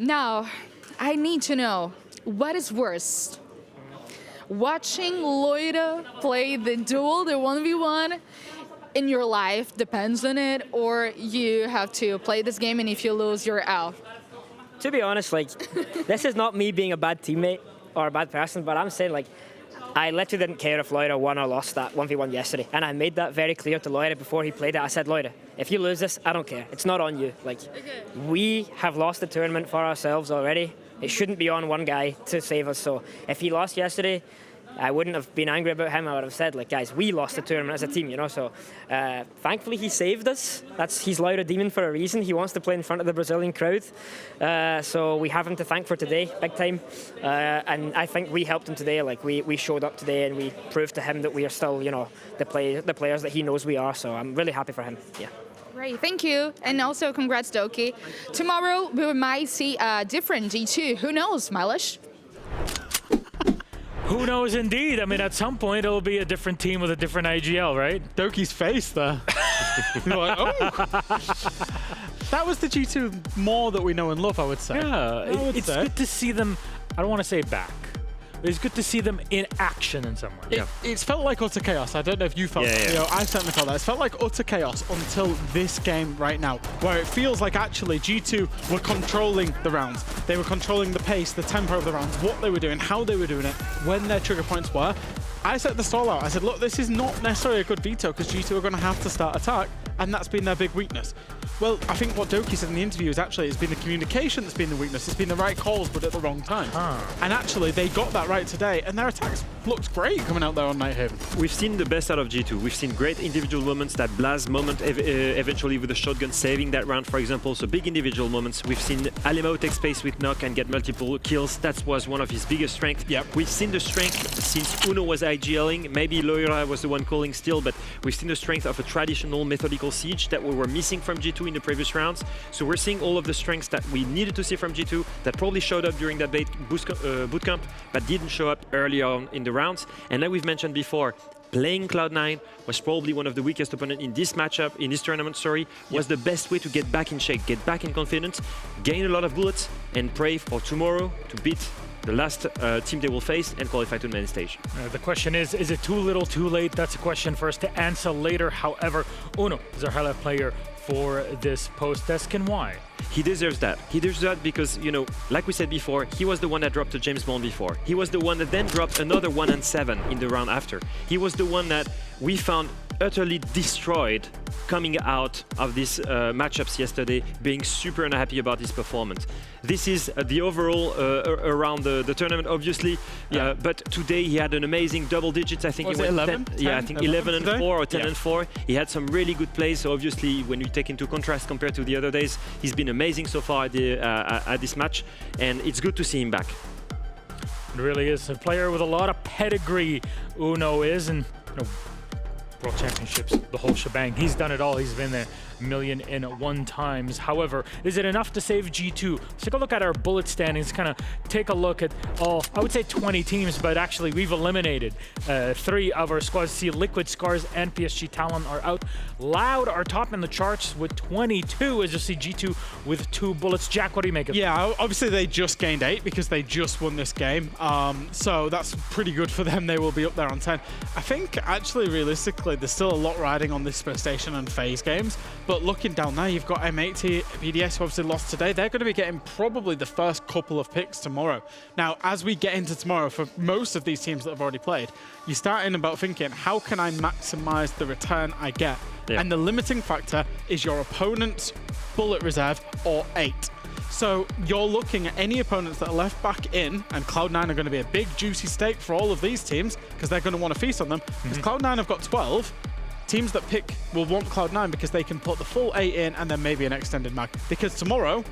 Now, I need to know what is worse. Watching Loida play the duel, the 1v1, in your life depends on it, or you have to play this game and if you lose, you're out? To be honest, this is not me being a bad teammate or a bad person, but I'm saying, I literally didn't care if Loida won or lost that 1v1 yesterday. And I made that very clear to Loida before he played it. I said, Loida, if you lose this, I don't care. It's not on you. We have lost the tournament for ourselves already. It shouldn't be on one guy to save us. So if he lost yesterday, I wouldn't have been angry about him. I would have said, guys, we lost the tournament as a team, So thankfully he saved us. He's Loida Demon for a reason. He wants to play in front of the Brazilian crowd. So we have him to thank for today, big time. And I think we helped him today. We showed up today and we proved to him that we are still, the players that he knows we are. So I'm really happy for him. Yeah. Great, thank you. And also congrats, Doki. Tomorrow we might see a different G2. Who knows, Milesh? Who knows indeed? I mean, at some point it'll be a different team with a different IGL, right? Doki's face there. You're like, oh. That was the G2 more that we know and love, I would say. Yeah, it's say. good to see them, I don't want to say back, but it's good to see them in action in some way. It's felt like utter chaos. I don't know if you felt it. You know, I certainly felt that. It's felt like utter chaos until this game right now, where it feels like actually G2 were controlling the rounds. They were controlling the pace, the tempo of the rounds, what they were doing, how they were doing it, when their trigger points were. I set the stall out. I said, look, this is not necessarily a good veto because G2 are going to have to start attack, and that's been their big weakness. Well, I think what Doki said in the interview is actually it's been the communication that's been the weakness. It's been the right calls, but at the wrong time. And actually, they got that right today, and their attacks looked great coming out there on Nighthaven. We've seen the best out of G2. We've seen great individual moments, that Blaz moment eventually with the shotgun saving that round, for example. So big individual moments. We've seen Alemo take space with Knock and get multiple kills. That was one of his biggest strengths. We've seen the strength since Uno was IGLing. Maybe Loira was the one calling still, but we've seen the strength of a traditional methodical siege that we were missing from G2 in the previous rounds. So we're seeing all of the strengths that we needed to see from G2 that probably showed up during that bootcamp, but didn't show up early on in the rounds. And then we've mentioned before, playing Cloud9 was probably one of the weakest opponents in this matchup, in this tournament, was the best way to get back in shape, get back in confidence, gain a lot of bullets, and pray for tomorrow to beat the last team they will face and qualify to the main stage. The question is it too little, too late? That's a question for us to answer later. However, Uno is our highlight player for this post-desk, and why? He deserves that. He deserves that because, you know, like we said before, he was the one that dropped a James Bond before. He was the one that then dropped another 1 and 7 in the round after. He was the one that we found utterly destroyed coming out of these matchups yesterday, being super unhappy about his performance. This is the overall around the tournament, obviously. But today he had an amazing double digits. I think was he it went 11? 10, I think 11 and 4 or 10 Yeah. and 4. He had some really good plays. So obviously, when you take into contrast compared to the other days, he's been amazing so far at this match, and it's good to see him back. It really is a player with a lot of pedigree. Uno is, and you know, World Championships, the whole shebang. He's done it all. He's been there 1,000,001 times. However, is it enough to save G2? Let's take a look at our bullet standings, kind of take a look at all, I would say 20 teams, but actually we've eliminated 3 of our squads. See, Liquid, Scars, and PSG Talon are out. Loud are top in the charts with 22, as you see G2 with 2 bullets. Jack, what do you make of it? Yeah, obviously they just gained 8 because they just won this game. So that's pretty good for them. They will be up there on 10. I think actually realistically there's still a lot riding on this Space Station and FaZe games. But looking down there, you've got M80, PDS, who obviously lost today. They're going to be getting probably the first couple of picks tomorrow. Now, as we get into tomorrow, for most of these teams that have already played, you start in about thinking, how can I maximize the return I get? Yeah. And the limiting factor is your opponent's bullet reserve or 8. So you're looking at any opponents that are left back in, and Cloud9 are going to be a big, juicy stake for all of these teams because they're going to want to feast on them. Because Cloud9 have got 12. Teams that pick will want Cloud9 because they can put the full 8 in and then maybe an extended mag. Because tomorrow,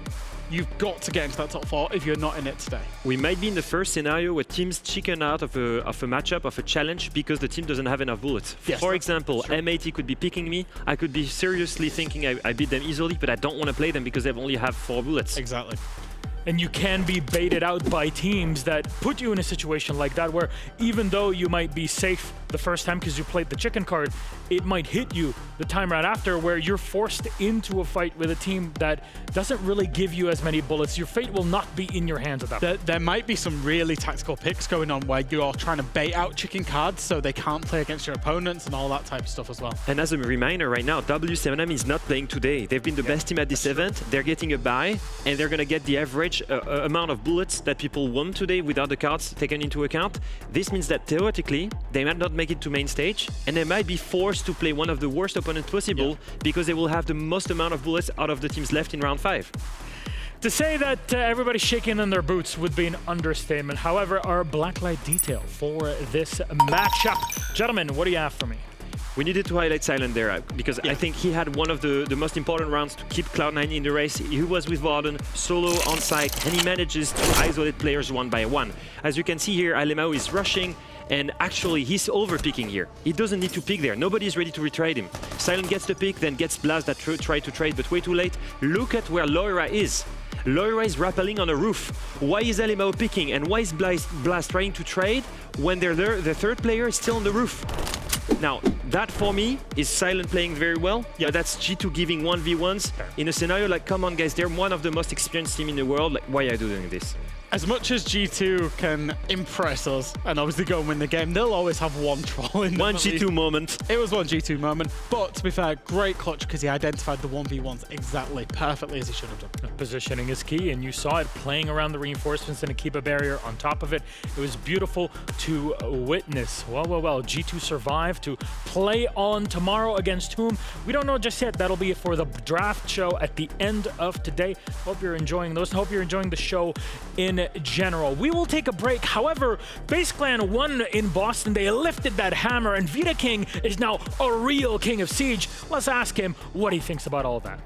you've got to get into that top 4 if you're not in it today. We might be in the first scenario where teams chicken out of a matchup, of a challenge, because the team doesn't have enough bullets. Yes, for example, M80 could be picking me. I could be seriously thinking I beat them easily, but I don't want to play them because they only have 4 bullets. Exactly. And you can be baited out by teams that put you in a situation like that where even though you might be safe the first time because you played the chicken card, it might hit you the time right after where you're forced into a fight with a team that doesn't really give you as many bullets. Your fate will not be in your hands at that point. There might be some really tactical picks going on where you're trying to bait out chicken cards so they can't play against your opponents and all that type of stuff as well. And as a reminder right now, W7M is not playing today. They've been the best team at this event. They're getting a bye, and they're going to get the average amount of bullets that people won today without the cards taken into account. This means that theoretically, they might not make it to main stage, and they might be forced to play one of the worst opponents possible because they will have the most amount of bullets out of the teams left in round 5. To say that everybody's shaking in their boots would be an understatement. However, our blacklight detail for this matchup. Gentlemen, what do you have for me? We needed to highlight Silent there because I think he had one of the most important rounds to keep Cloud9 in the race. He was with Varden, solo on site, and he manages to isolate players one by one. As you can see here, Alemao is rushing, and actually he's overpicking here. He doesn't need to pick there. Nobody is ready to retrade him. Silent gets the pick, then gets Blast that tried to trade, but way too late. Look at where Loira is. Loira is rappelling on a roof. Why is Alemao picking, and why is Blast trying to trade when the third player is still on the roof? Now, that for me is Silent playing very well. Yeah, that's G2 giving 1v1s in a scenario like, come on guys, they're one of the most experienced team in the world. Like, why are you doing this? As much as G2 can impress us and obviously go and win the game, they'll always have one troll in them. One G2 moment. It was one G2 moment, but to be fair, great clutch because he identified the 1v1s exactly, perfectly as he should have done. Positioning is key, and you saw it playing around the reinforcements and to keep a barrier on top of it. It was beautiful to witness. Well, G2 survived to play on tomorrow against whom? We don't know just yet. That'll be for the draft show at the end of today. Hope you're enjoying those. Hope you're enjoying the show in general. We will take a break. However, FaZe Clan won in Boston. They lifted that hammer, and Vita King is now a real king of Siege. Let's ask him what he thinks about all that.